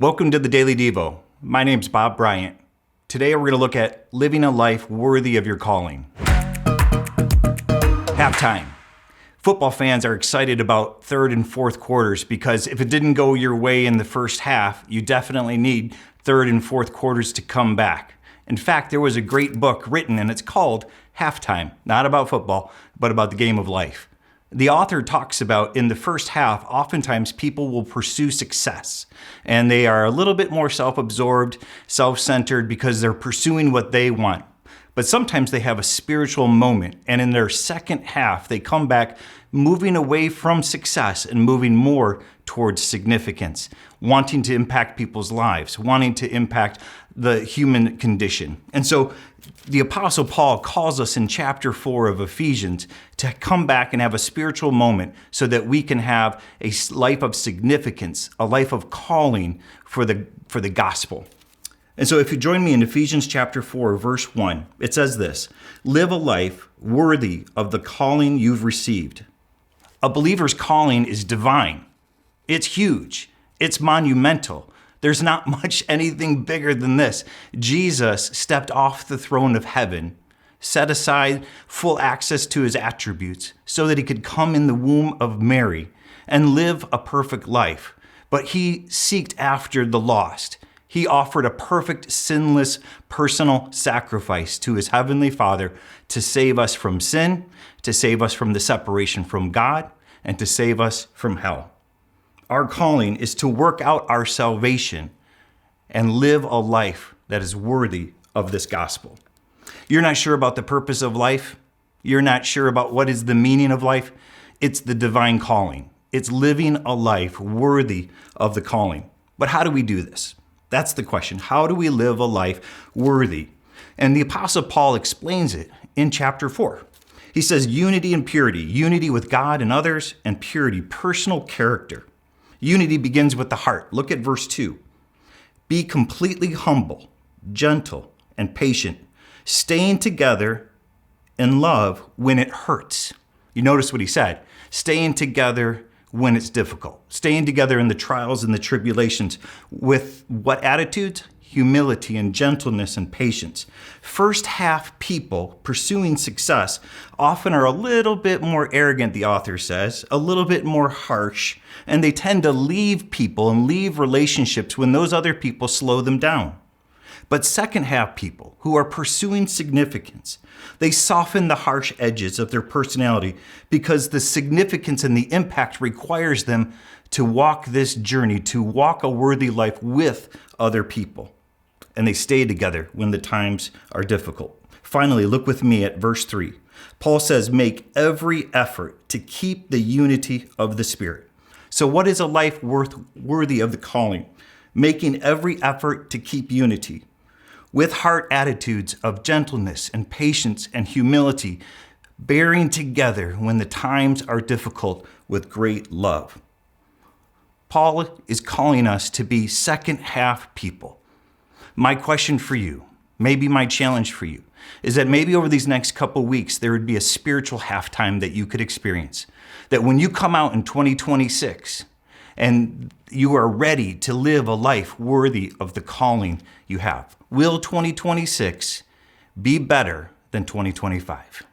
Welcome to the Daily Devo. My name's Bob Bryant. Today we're going to look at living a life worthy of your calling. Halftime. Football fans are excited about third and fourth quarters because if it didn't go your way in the first half, you definitely need third and fourth quarters to come back. In fact, there was a great book written and it's called Halftime, not about football, but about the game of life. The author talks about in the first half, oftentimes people will pursue success and they are a little bit more self-absorbed, self-centered because they're pursuing what they want. But sometimes they have a spiritual moment and in their second half, they come back moving away from success and moving more towards significance, wanting to impact people's lives, wanting to impact the human condition. And so the Apostle Paul calls us in chapter 4 of Ephesians to come back and have a spiritual moment so that we can have a life of significance, a life of calling for the gospel. And so if you join me in Ephesians chapter 4, verse 1, it says this: live a life worthy of the calling you've received. A believer's calling is divine. It's huge. It's monumental. There's not much anything bigger than this. Jesus stepped off the throne of heaven, set aside full access to his attributes so that he could come in the womb of Mary and live a perfect life. But he sought after the lost. He offered a perfect, sinless, personal sacrifice to his heavenly Father to save us from sin, to save us from the separation from God, and to save us from hell. Our calling is to work out our salvation and live a life that is worthy of this gospel. You're not sure about the purpose of life. You're not sure about what is the meaning of life. It's the divine calling. It's living a life worthy of the calling. But how do we do this? That's the question. How do we live a life worthy? And the Apostle Paul explains it in chapter 4. He says unity and purity, unity with God and others, and purity, personal character. Unity begins with the heart. Look at verse 2. Be completely humble, gentle, and patient, staying together in love when it hurts. You notice what he said, staying together when it's difficult, staying together in the trials and the tribulations with what attitudes? Humility and gentleness and patience. First half people pursuing success often are a little bit more arrogant, the author says, a little bit more harsh, and they tend to leave people and leave relationships when those other people slow them down. But second half people who are pursuing significance, they soften the harsh edges of their personality because the significance and the impact requires them to walk this journey, to walk a worthy life with other people. And they stay together when the times are difficult. Finally, look with me at verse 3. Paul says, make every effort to keep the unity of the Spirit. So what is a life worthy of the calling? Making every effort to keep unity with heart attitudes of gentleness and patience and humility, bearing together when the times are difficult with great love. Paul is calling us to be second half people. My question for you, maybe my challenge for you, is that maybe over these next couple weeks, there would be a spiritual halftime that you could experience. That when you come out in 2026 and you are ready to live a life worthy of the calling you have, will 2026 be better than 2025?